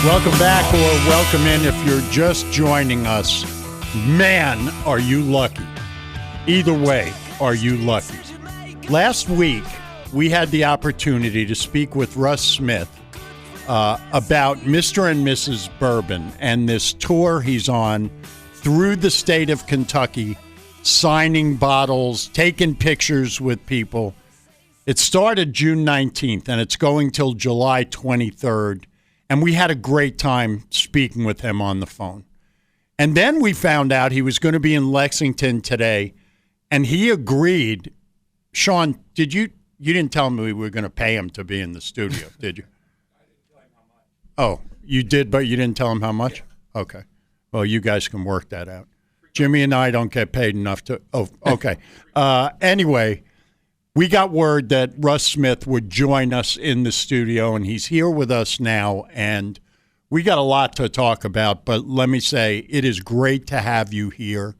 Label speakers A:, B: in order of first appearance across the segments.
A: Welcome back or welcome in if you're just joining us. Man, are you lucky. Either way, are you lucky. Last week, we had the opportunity to speak with Russ Smith about Mr. and Mrs. Bourbon and this tour he's on through the state of Kentucky, signing bottles, taking pictures with people. It started June 19th, and it's going till July 23rd. And we had a great time speaking with him on the phone. And then we found out he was going to be in Lexington today, and he agreed. Sean, you didn't tell me we were going to pay him to be in the studio, did you?
B: I didn't tell him how much.
A: Oh, you did, but you didn't tell him how much? Yeah. Okay. Well, you guys can work that out. Jimmy and I don't get paid enough to – oh, okay. Anyway, we got word that Russ Smith would join us in the studio, and he's here with us now, and we got a lot to talk about, but let me say it is great to have you here.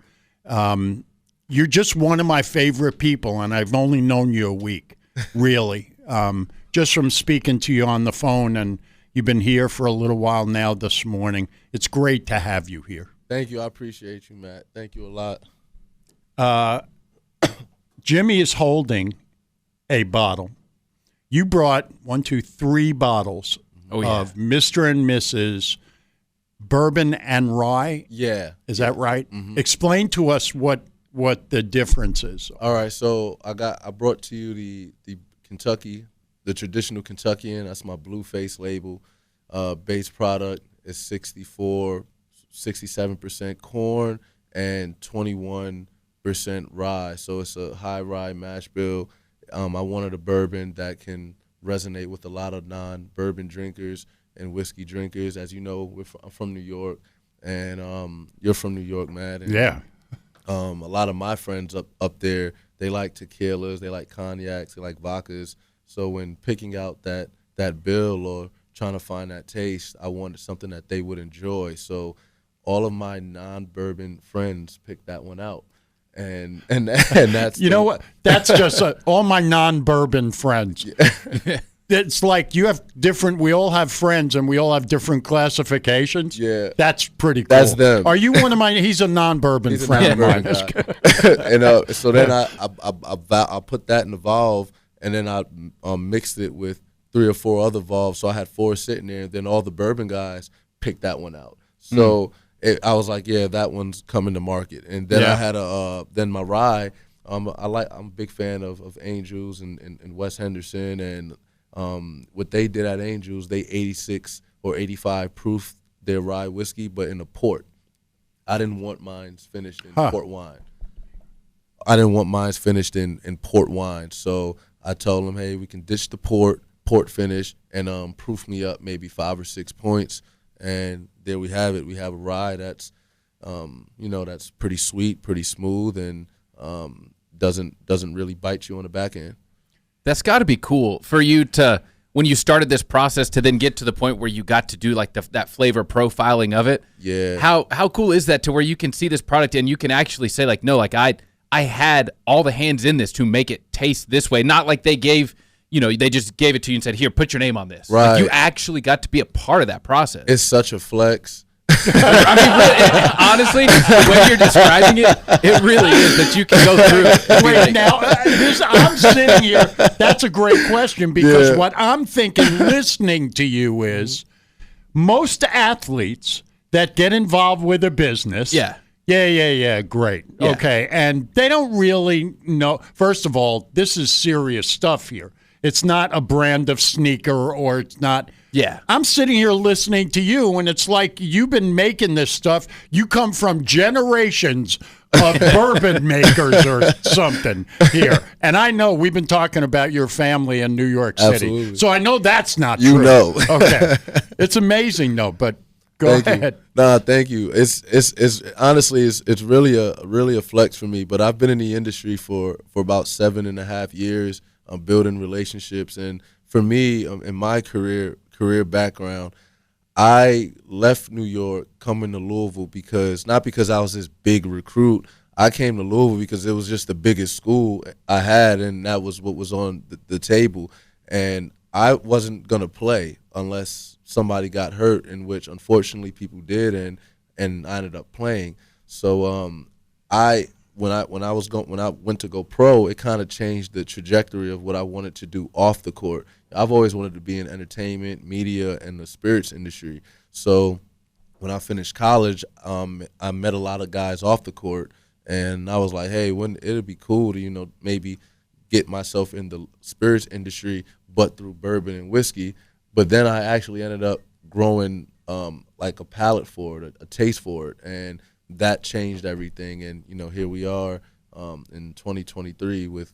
A: You're just one of my favorite people, and I've only known you a week, really, just from speaking to you on the phone, and you've been here for a little while now this morning. It's great to have you here.
C: Thank you. I appreciate you, Matt. Thank you a lot.
A: Jimmy is holding a bottle. You brought 3 bottles of Mr. and Mrs. Bourbon and Rye.
C: Yeah.
A: Is that right?
C: Mm-hmm.
A: Explain to us what the difference is.
C: All right. So I brought to you the Kentucky, the traditional Kentuckian. That's my blue face label. Base product is 67% corn and 21% rye. So it's a high rye mash bill. I wanted a bourbon that can resonate with a lot of non-bourbon drinkers and whiskey drinkers. As you know, I'm from New York, and you're from New York, Matt. And,
A: yeah.
C: A lot of my friends up there, they like tequilas, they like cognacs, they like vodkas. So when picking out that bill or trying to find that taste, I wanted something that they would enjoy. So all of my non-bourbon friends picked that one out. And that's
A: know what? That's just all my non-bourbon friends. Yeah. It's like you have different. We all have friends, and we all have different classifications.
C: Yeah,
A: that's pretty cool.
C: That's them.
A: Are you one of mine? He's a non-bourbon friend of mine.
C: And so then I put that in the valve, and then I mixed it with 3 or 4 other valves. So I had 4 sitting there, and then all the bourbon guys picked that one out. So. I was like, yeah, that one's coming to market. And then I had then my rye. I'm a big fan of Angels and Wes Henderson, and what they did at Angels, they 86 or 85 proof their rye whiskey, but in a port. I didn't want mine finished in port wine. I didn't want mine finished in port wine, so I told them, hey, we can ditch the port finish, and proof me up maybe 5 or 6 points. And there we have it. We have a rye that's, that's pretty sweet, pretty smooth, and doesn't really bite you on the back end.
B: That's got to be cool for you to, when you started this process, to then get to the point where you got to do like that flavor profiling of it.
C: Yeah.
B: How cool is that to where you can see this product and you can actually say like, no, like I had all the hands in this to make it taste this way, not like they gave. They just gave it to you and said, here, put your name on this.
C: Right.
B: Like you actually got to be a part of that process.
C: It's such a flex.
B: I mean, really, honestly, the way you're describing it really is that you can go through it.
A: Wait, now, I'm sitting here. That's a great question because what I'm thinking listening to you is most athletes that get involved with a business.
B: Yeah,
A: great.
B: Yeah.
A: Okay, and they don't really know. First of all, this is serious stuff here. It's not a brand of sneaker or it's not.
B: Yeah.
A: I'm sitting here listening to you, and it's like you've been making this stuff. You come from generations of bourbon makers or something here. And I know we've been talking about your family in New York City.
C: Absolutely.
A: So I know that's not true.
C: You know.
A: Okay. It's amazing, though, but go ahead.
C: Nah, thank you. It's honestly, it's really a flex for me, but I've been in the industry for about 7.5 years. I'm building relationships, and for me, in my career background, I left New York coming to Louisville not because I was this big recruit. I came to Louisville because it was just the biggest school I had, and that was what was on the table. And I wasn't going to play unless somebody got hurt, in which unfortunately people did, and I ended up playing. So when I went to go pro, it kind of changed the trajectory of what I wanted to do off the court. I've always wanted to be in entertainment, media, and the spirits industry. So when I finished college, I met a lot of guys off the court, and I was like, hey, it'd be cool to maybe get myself in the spirits industry, but through bourbon and whiskey. But then I actually ended up growing like a palate for it, a taste for it, and that changed everything. And here we are in 2023 with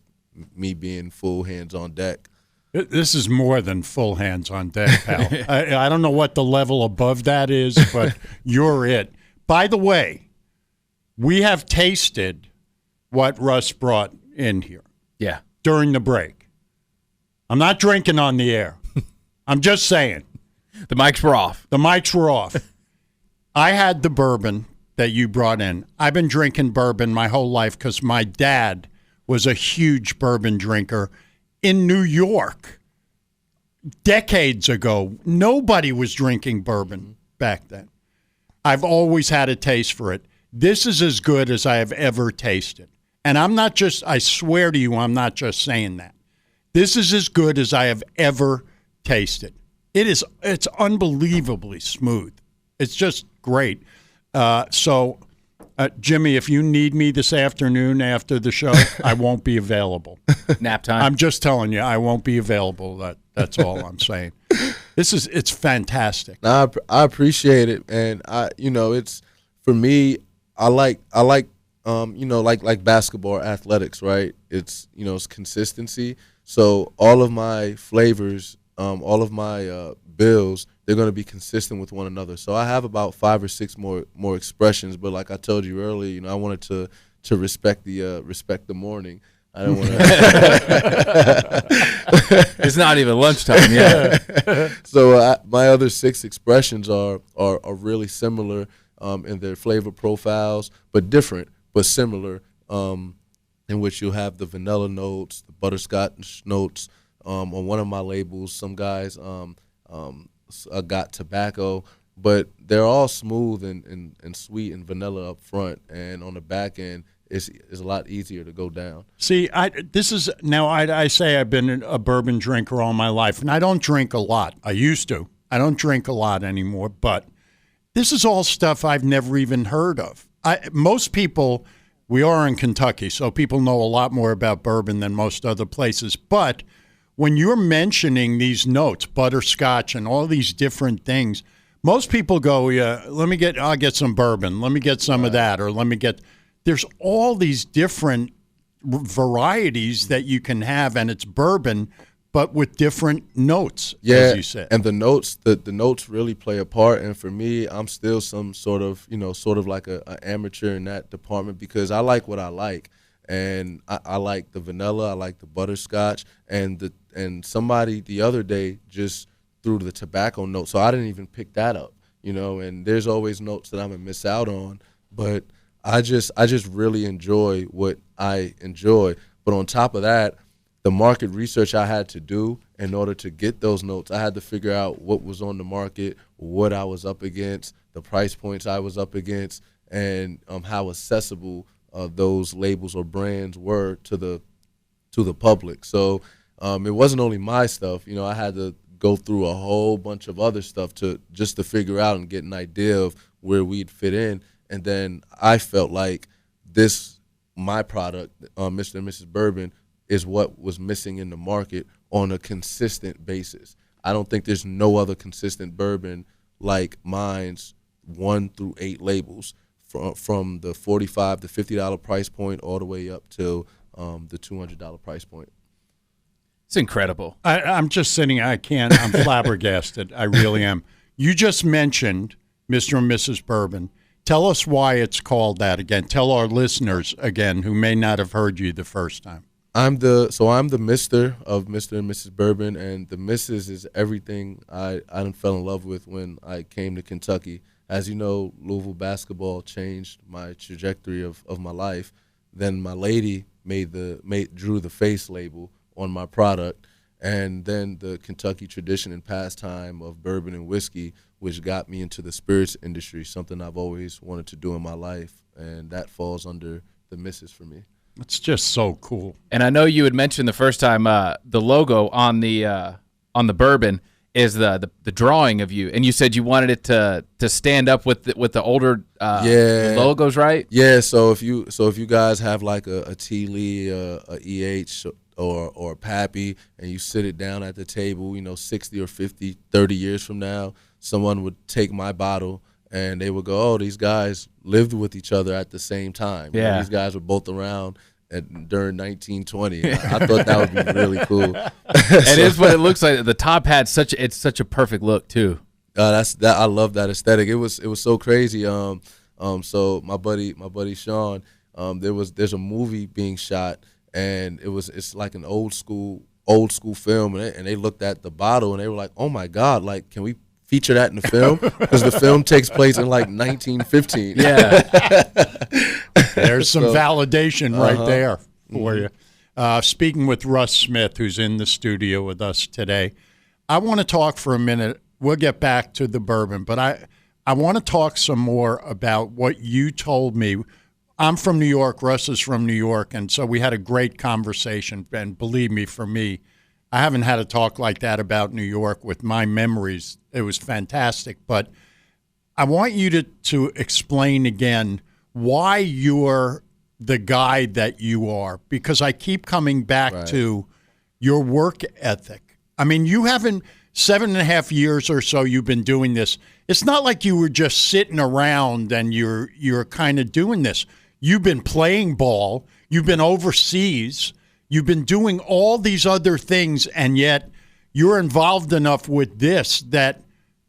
C: me being full hands on deck.
A: This is more than full hands on deck, pal. I don't know what the level above that is, but you're it. By the way, we have tasted what Russ brought in here.
B: Yeah.
A: During the break. I'm not drinking on the air. I'm just saying.
B: The mics were off.
A: The mics were off. I had the bourbon that you brought in. I've been drinking bourbon my whole life because my dad was a huge bourbon drinker in New York. Decades ago, nobody was drinking bourbon back then. I've always had a taste for it. This is as good as I have ever tasted. And I swear to you, I'm not just saying that. This is as good as I have ever tasted. It's unbelievably smooth. It's just great. So, Jimmy, if you need me this afternoon after the show, I won't be available.
B: Nap time.
A: I'm just telling you, I won't be available. That's all I'm saying. It's fantastic.
C: I appreciate it, and it's for me. I like like basketball or athletics, right? It's it's consistency. So all of my flavors, all of my bills, they're going to be consistent with one another. So I have about 5 or 6 more expressions, but like I told you earlier, I wanted to respect the morning. I don't want to.
B: It's not even lunchtime yet.
C: So my other 6 expressions are really similar in their flavor profiles, but different, but similar. In which you'll have the vanilla notes, the butterscotch notes. On one of my labels, some guys got tobacco, but they're all smooth and sweet and vanilla up front, and on the back end, it's a lot easier to go down.
A: See, I say I've been a bourbon drinker all my life, and I don't drink a lot. I used to. I don't drink a lot anymore, but this is all stuff I've never even heard of. Most people, we are in Kentucky, so people know a lot more about bourbon than most other places, but when you're mentioning these notes, butterscotch and all these different things, most people go, yeah, I'll get some bourbon. Let me get some of that. Or there's all these different varieties that you can have, and it's bourbon, but with different notes, as you said.
C: And the notes really play a part. And for me, I'm still some sort of like an amateur in that department because I like what I like. And I like the vanilla, I like the butterscotch, and somebody the other day just threw the tobacco note, so I didn't even pick that up, and there's always notes that I'm gonna miss out on, but I just really enjoy what I enjoy. But on top of that, the market research I had to do in order to get those notes, I had to figure out what was on the market, what I was up against, the price points I was up against, and how accessible those labels or brands were to the public. So it wasn't only my stuff. I had to go through a whole bunch of other stuff to figure out and get an idea of where we'd fit in. And then I felt like my product, Mr. and Mrs. Bourbon, is what was missing in the market on a consistent basis. I don't think there's no other consistent bourbon like mine's 1 through 8 labels. From the $45 to $50 price point all the way up to the $200 price point.
B: It's incredible.
A: I'm just sitting. I'm flabbergasted. I really am. You just mentioned Mr. and Mrs. Bourbon. Tell us why it's called that again. Tell our listeners again who may not have heard you the first time.
C: I'm the Mr. of Mr. and Mrs. Bourbon, and the Mrs. is everything I fell in love with when I came to Kentucky. As you know, Louisville basketball changed my trajectory of my life. Then my lady drew the face label on my product, and then the Kentucky tradition and pastime of bourbon and whiskey, which got me into the spirits industry, something I've always wanted to do in my life, and that falls under the missus for me.
A: It's just so cool.
B: And I know you had mentioned the first time the logo on the bourbon is the drawing of you, and you said you wanted it to stand up with the older logos, right?
C: Yeah. So if you guys have like a T. Lee, a EH, or a Pappy, and you sit it down at the table, 60 or 50, 30 years from now, someone would take my bottle and they would go, "Oh, these guys lived with each other at the same time.
B: Yeah.
C: These guys were both around during 1920. I thought that would be really cool.
B: It is what it looks like. The top hat, it's such a perfect look too.
C: I love that aesthetic. It was so crazy. So my buddy Sean, there's a movie being shot, and it's like an old school film, and they looked at the bottle and they were like, "Oh my God, like, can we feature that in the film?" Because the film takes place in like 1915.
B: Yeah.
A: There's some validation right there for you. Speaking with Russ Smith, who's in the studio with us today, I want to talk for a minute. We'll get back to the bourbon, but I want to talk some more about what you told me. I'm from New York. Russ is from New York, and so we had a great conversation. And believe me, for me, I haven't had a talk like that about New York with my memories. It was fantastic. But I want you to explain again why you're the guy that you are, because I keep coming back to your work ethic. I mean, you haven't 7.5 years or so you've been doing this. It's not like you were just sitting around and you're kind of doing this. You've been playing ball. You've been overseas. You've been doing all these other things, and yet you're involved enough with this that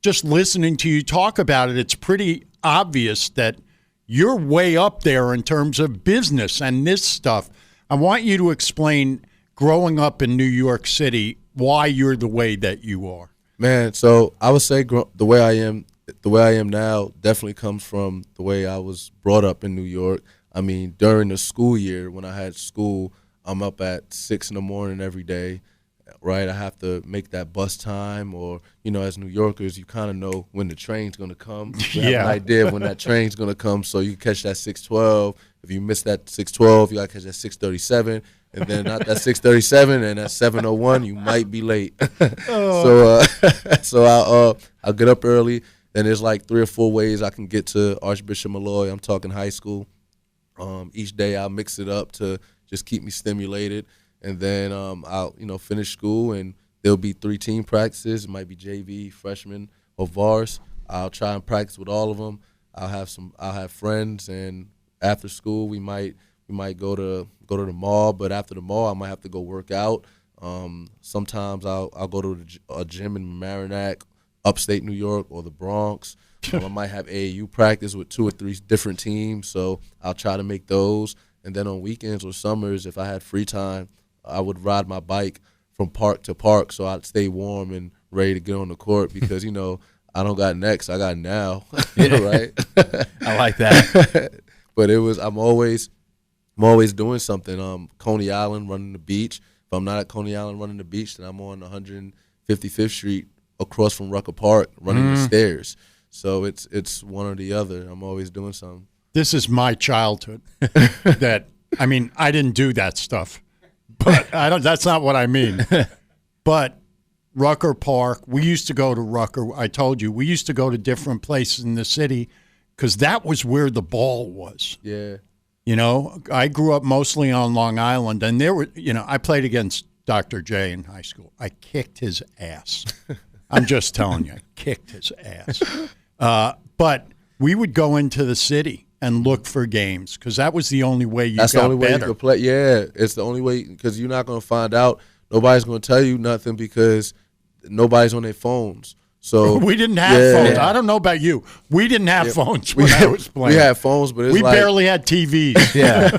A: just listening to you talk about it, it's pretty obvious that you're way up there in terms of business and this stuff. I want you to explain, growing up in New York City, why you're the way that you are.
C: Man, so I would say the way I am now definitely comes from the way I was brought up in New York. I mean, during the school year, when I had school, I'm up at 6 a.m. every day, right? I have to make that bus time, or, as New Yorkers, you kind of know when the train's going to come. You have an idea of when that train's going to come, so you catch that 6:12. If you miss that 6:12, you got to catch that 6:37, and then not that 6:37, and at 7:01, you might be late. So I'll get up early, and there's like 3 or 4 ways I can get to Archbishop Malloy. I'm talking high school. Each day I'll mix it up to just keep me stimulated. And then I'll, finish school, and there'll be 3 team practices. It might be JV, freshman, or vars. I'll try and practice with all of them. I'll have friends, and after school we might go to the mall. But after the mall, I might have to go work out. Sometimes I'll go to a gym in Mamaroneck, upstate New York, or the Bronx. I might have AAU practice with 2 or 3 different teams, so I'll try to make those. And then on weekends or summers, if I had free time, I would ride my bike from park to park, so I'd stay warm and ready to get on the court, because I don't got next, I got now. Right?
B: I like that.
C: But I'm always doing something. Coney Island, running the beach. If I'm not at Coney Island running the beach, then I'm on 155th Street across from Rucker Park running the stairs. So it's one or the other. I'm always doing something.
A: This is my childhood. I didn't do that stuff, but that's not what I mean. But Rucker Park, we used to go to Rucker. I told you, we used to go to different places in the city because that was where the ball was.
C: Yeah.
A: I grew up mostly on Long Island, and I played against Dr. J in high school. I kicked his ass. I'm just telling you, I kicked his ass. But we would go into the city and look for games because that was the only way
C: That's the only way
A: better.
C: You could play. Yeah, it's the only way, because you're not going to find out. Nobody's going to tell you nothing because nobody's on their phones. So
A: we didn't have phones. I don't know about you. We didn't have phones when I was playing.
C: We had phones, but
A: we barely had TVs.
B: Yeah.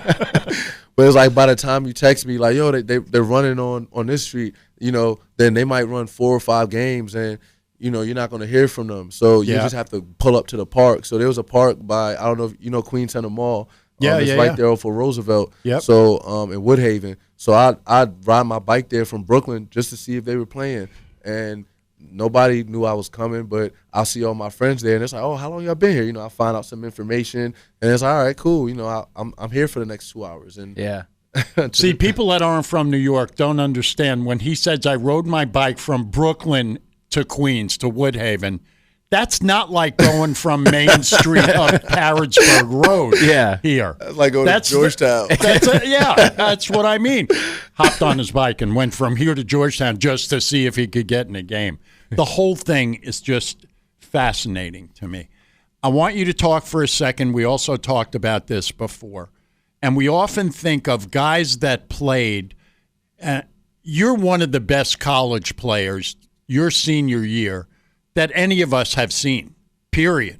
C: But it's like by the time you text me, like, yo, they're running on this street, then they might run 4 or 5 games, and you're not going to hear from them. So you just have to pull up to the park. So there was a park by, I don't know if you know Queen Center Mall. It's right there off of Roosevelt.
A: Yep.
C: So in Woodhaven. So I'd ride my bike there from Brooklyn just to see if they were playing. And nobody knew I was coming, but I'll see all my friends there, and it's like, oh, how long y'all been here? You know, I find out some information, and it's like, all right, cool. You know, I'm here for the next 2 hours. And
B: yeah.
A: See, people that aren't from New York don't understand when he says I rode my bike from Brooklyn to Queens to Woodhaven. That's not like going from Main Street up Harrodsburg Road. Here.
C: That's like going to Georgetown.
A: That's what I mean. Hopped on his bike and went from here to Georgetown just to see if he could get in a game. The whole thing is just fascinating to me. I want you to talk for a second. We also talked about this before. And we often think of guys that played. You're one of the best college players your senior year that any of us have seen, period.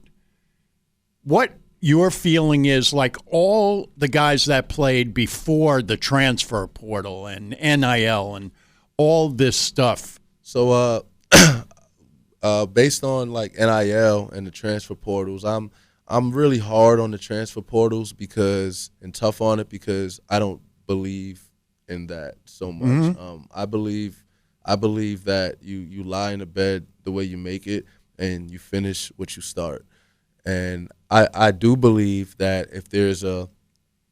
A: What your feeling is, like all the guys that played before the transfer portal and NIL and all this stuff.
C: So based on like NIL and the transfer portals, I'm really hard on the transfer portals and tough on it because I don't believe in that so much.
A: Mm-hmm.
C: I believe that you lie in the bed the way you make it and you finish what you start. And I do believe that if there's a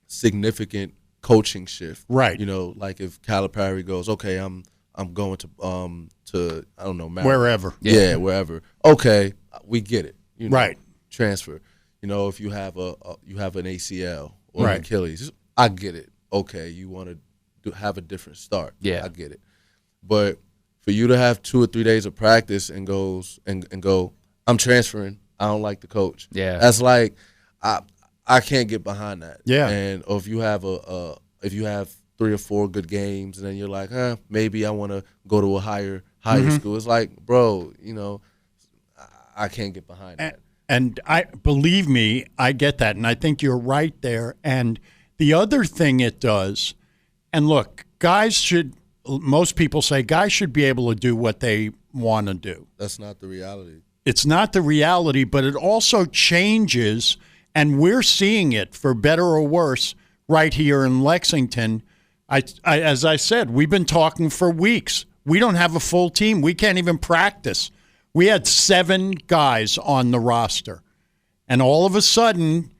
C: significant coaching shift,
A: right?
C: You know, like if Calipari goes, okay, I'm going to I don't know, Maryland.
A: Wherever,
C: wherever. Okay, we get it. You know,
A: right?
C: Transfer. You know, if you have an ACL or
A: right.
C: an Achilles, I get it. Okay, you want to have a different start.
B: Yeah,
C: I get it. But for you to have 2 or 3 days of practice and go, I'm transferring. I don't like the coach.
B: Yeah,
C: that's like I can't get behind that.
A: Yeah,
C: and or if you have if you have 3 or 4 good games and then you're like, maybe I want to go to a higher mm-hmm. school. It's like, bro, you know, I can't get behind that.
A: And believe me, I get that, and I think you're right there. And the other thing it does, and look, most people say guys should be able to do what they want to do.
C: That's not the reality.
A: It's not the reality, but it also changes, and we're seeing it for better or worse right here in Lexington. As I said, we've been talking for weeks. We don't have a full team. We can't even practice. We had 7 guys on the roster, and all of a sudden,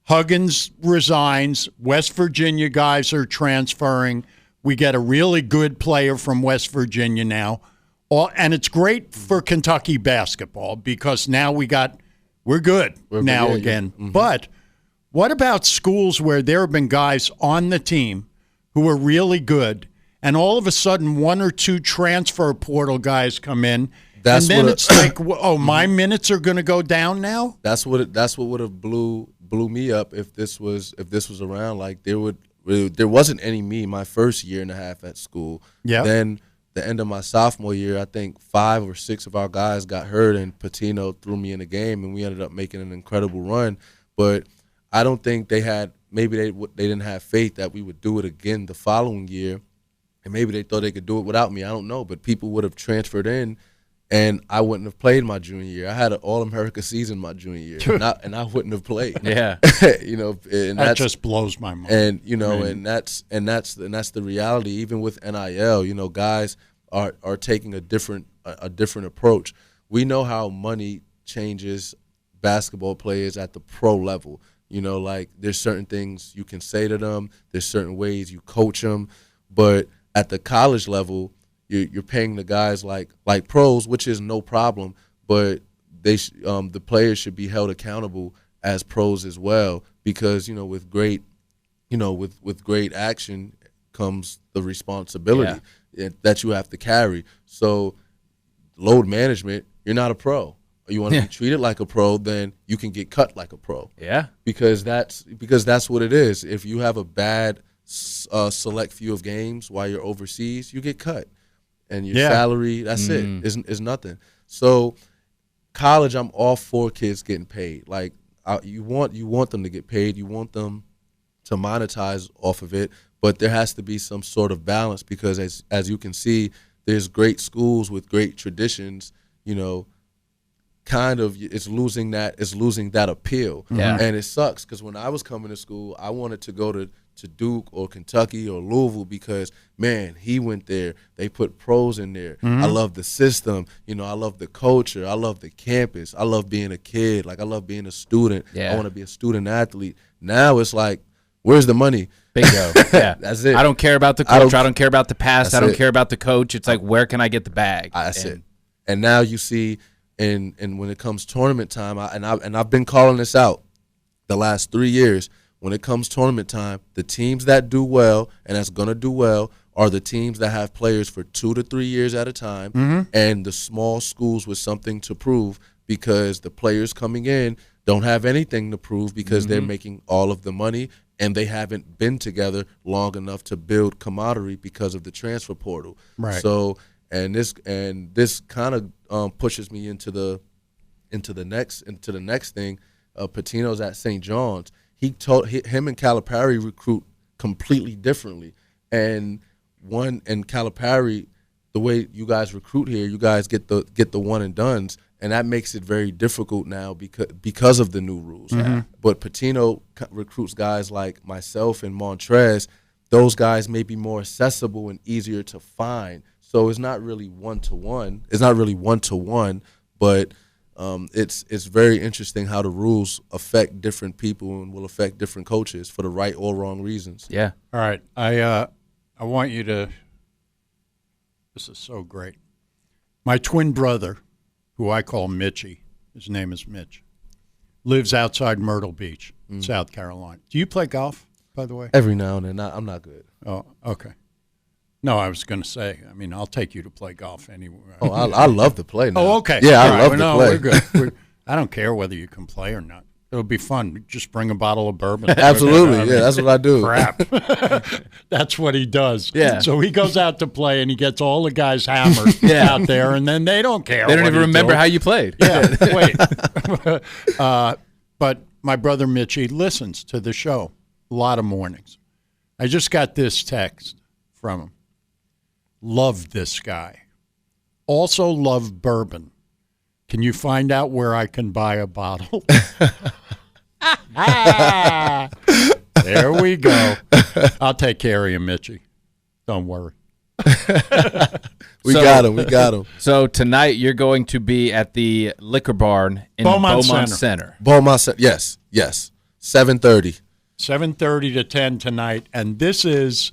A: Huggins resigns. West Virginia guys are transferring. We get a really good player from West Virginia now. And it's great for Kentucky basketball because now we're good again. Mm-hmm. But what about schools where there have been guys on the team who are really good, and all of a sudden 1 or 2 transfer portal guys come in, and then it's like, oh, my minutes are going to go down now?
C: That's what would have blew me up if this was around. Like there wasn't any me my first year and a half at school.
A: Yeah.
C: Then the end of my sophomore year, I think 5 or 6 of our guys got hurt, and Patino threw me in the game, and we ended up making an incredible run. But I don't think they didn't have faith that we would do it again the following year, and maybe they thought they could do it without me. I don't know, but people would have transferred in, and I wouldn't have played my junior year. I had an All-America season my junior year, and I wouldn't have played.
B: Yeah,
C: you know, and
A: that just blows my mind.
C: And you know, and that's the reality. Even with NIL, you know, guys are taking a different approach. We know how money changes basketball players at the pro level. You know, like there's certain things you can say to them. There's certain ways you coach them, but at the college level, you're paying the guys like pros, which is no problem, but the players should be held accountable as pros as well, because you know with great action comes the responsibility that you have to carry. So load management, you're not a pro. You want to be treated like a pro, then you can get cut like a pro.
B: Yeah,
C: because that's what it is. If you have a bad select few of games while you're overseas, you get cut. And your salary, that's it, is nothing. So college, I'm all for kids getting paid. Like you want them to get paid. You want them to monetize off of it. But there has to be some sort of balance, because as you can see, there's great schools with great traditions. You know, kind of it's losing that appeal.
B: Yeah.
C: And it sucks, because when I was coming to school, I wanted to go to to Duke or Kentucky or Louisville because, man, he went there. They put pros in there. I love the system. You know, I love the culture. I love the campus. I love being a kid. Like, I love being a student.
B: Yeah.
C: I want to be a student athlete. Now it's like, where's the money?
B: Bingo. Yeah.
C: That's it.
B: I don't care about the coach. I don't care about the past. I don't care about the coach. It's like, where can I get the bag?
C: That's it. And now you see, and when it comes tournament time, I've been calling this out the last 3 years. When it comes tournament time, the teams that do well and that's going to do well are the teams that have players for 2 to 3 years at a time, and the small schools with something to prove because the players coming in don't have anything to prove because they're making all of the money and they haven't been together long enough to build camaraderie because of the transfer portal.
A: Right.
C: So this kind of pushes me into the next thing. Patino's at St. John's. Him and Calipari recruit completely differently, and Calipari, the way you guys recruit here, you guys get the one and dones, and that makes it very difficult now because of the new rules. But Patino recruits guys like myself and Montrez. Those guys may be more accessible and easier to find. So it's not really one to one. But it's very interesting how the rules affect different people and will affect different coaches for the right or wrong reasons.
B: Yeah.
A: All right. I want you to – this is so great. My twin brother, who I call Mitchie, his name is Mitch, lives outside Myrtle Beach, South Carolina. Do you play golf, by the way?
C: Every now and then. I'm not good.
A: Oh, okay. No, I was going to say, I mean, I'll take you to play golf anywhere.
C: Oh, I love to play now.
A: Oh, okay.
C: Yeah,
A: All
C: I love to play.
A: We're good. I don't care whether you can play or not. It'll be fun. Just bring a bottle of bourbon.
C: Absolutely. Yeah, that's what I do.
A: Crap. That's what he does.
B: Yeah.
A: So he goes out to play, and he gets all the guys hammered out there, and then they don't care.
B: They don't even remember how you played.
A: Yeah, wait. But my brother Mitch, he listens to the show a lot of mornings. I just got this text from him. Love this guy. Also love bourbon. Can you find out where I can buy a bottle? There we go. I'll take care of you, Mitchie. Don't worry.
C: We got him.
B: So tonight you're going to be at the Liquor Barn in Beaumont Center.
C: Beaumont Center. Yes. 7:30.
A: 7:30 to 10 tonight. And this is,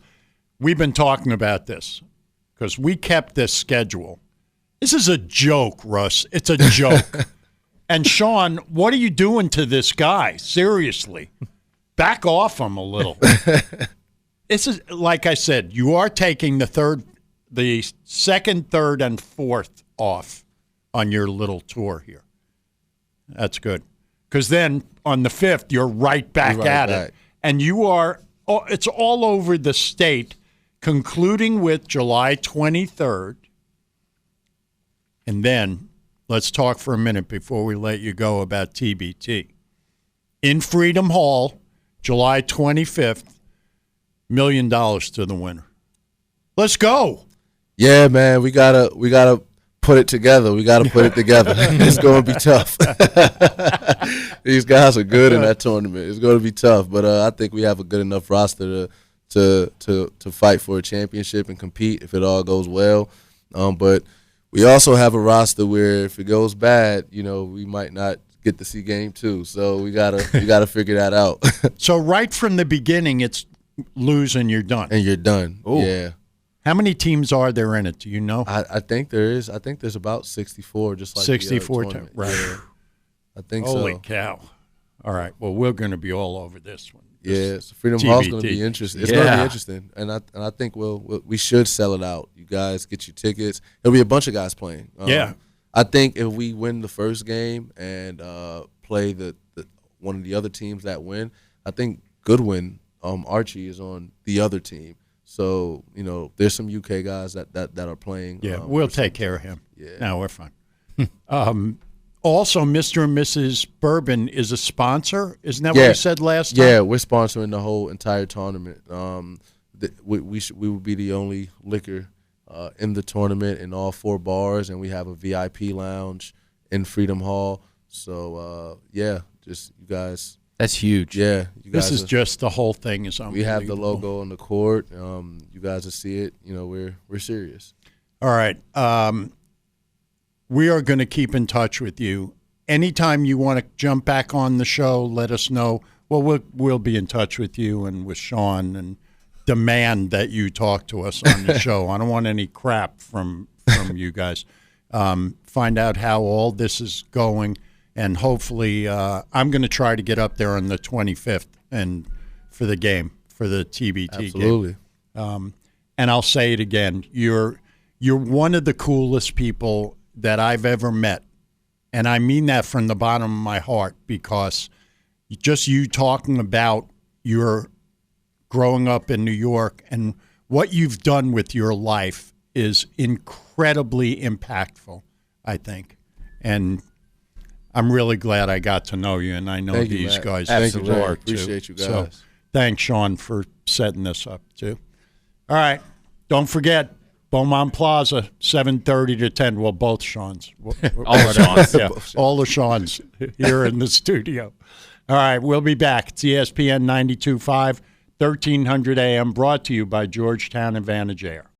A: we've been talking about this because we kept this schedule. This is a joke, Russ. It's a joke. And Sean, what are you doing to this guy? Seriously. Back off him a little. This is, like I said, you are taking the second, third, and fourth off on your little tour here. That's good. Because then on the 5th, you're right back at it. And you are, it's all over the state, concluding with July 23rd. And then let's talk for a minute before we let you go about TBT. In Freedom Hall, July 25th, $1 million to the winner. Let's go.
C: Yeah, man, we gotta put it together. It's going to be tough. These guys are good in that tournament. It's going to be tough, but I think we have a good enough roster to fight for a championship and compete if it all goes well. But we also have a roster where if it goes bad, we might not get to see game 2. So we gotta figure that out.
A: So right from the beginning, it's lose and you're done.
C: And you're done.
A: Ooh.
C: Yeah.
A: How many teams are there in it? Do you know?
C: I think there is. I think there's about 64, just like
A: 64
C: the tournament.
A: Right.
C: Yeah. I think
A: Holy cow. All right. Well, we're going to be all over this one.
C: Yeah, so Freedom Hall's going to be interesting. It's going to be interesting, and I think we should sell it out. You guys get your tickets. There'll be a bunch of guys playing.
A: Yeah.
C: I think if we win the first game and play the one of the other teams that win, I think Goodwin, Archie, is on the other team. So there's some UK guys that are playing.
A: Yeah, we'll take care of him.
C: Yeah,
A: no, we're fine. Also, Mr. and Mrs. Bourbon is a sponsor. Isn't that what you said last time?
C: Yeah, we're sponsoring the whole entire tournament. We will be the only liquor in the tournament in all 4 bars, and we have a VIP lounge in Freedom Hall. So, just you guys
B: That's huge.
C: Yeah,
A: this is just the whole thing is unbelievable.
C: We have the logo on the court. You guys will see it. You know, we're serious.
A: All right. We are going to keep in touch with you. Anytime you want to jump back on the show, let us know. Well, we'll be in touch with you and with Sean and demand that you talk to us on the show. I don't want any crap from you guys. Find out how all this is going, and hopefully I'm going to try to get up there on the 25th and for the game, for the TBT game.
C: Absolutely.
A: And I'll say it again. You're one of the coolest people that I've ever met. And I mean that from the bottom of my heart, because just you talking about your growing up in New York and what you've done with your life is incredibly impactful, I think. And I'm really glad I got to know you, and I know
C: Thank
A: these
C: you,
A: guys
B: Absolutely.
A: are too.
C: Appreciate you guys.
A: So thanks, Sean, for setting this up too. All right. Don't forget, Beaumont Plaza, 7:30 to 10. Well, both Sean's.
B: All the Sean's.
A: Yeah, all the Sean's here in the studio. All right, we'll be back. It's ESPN 92.5, 1300 AM, brought to you by Georgetown Advantage Air.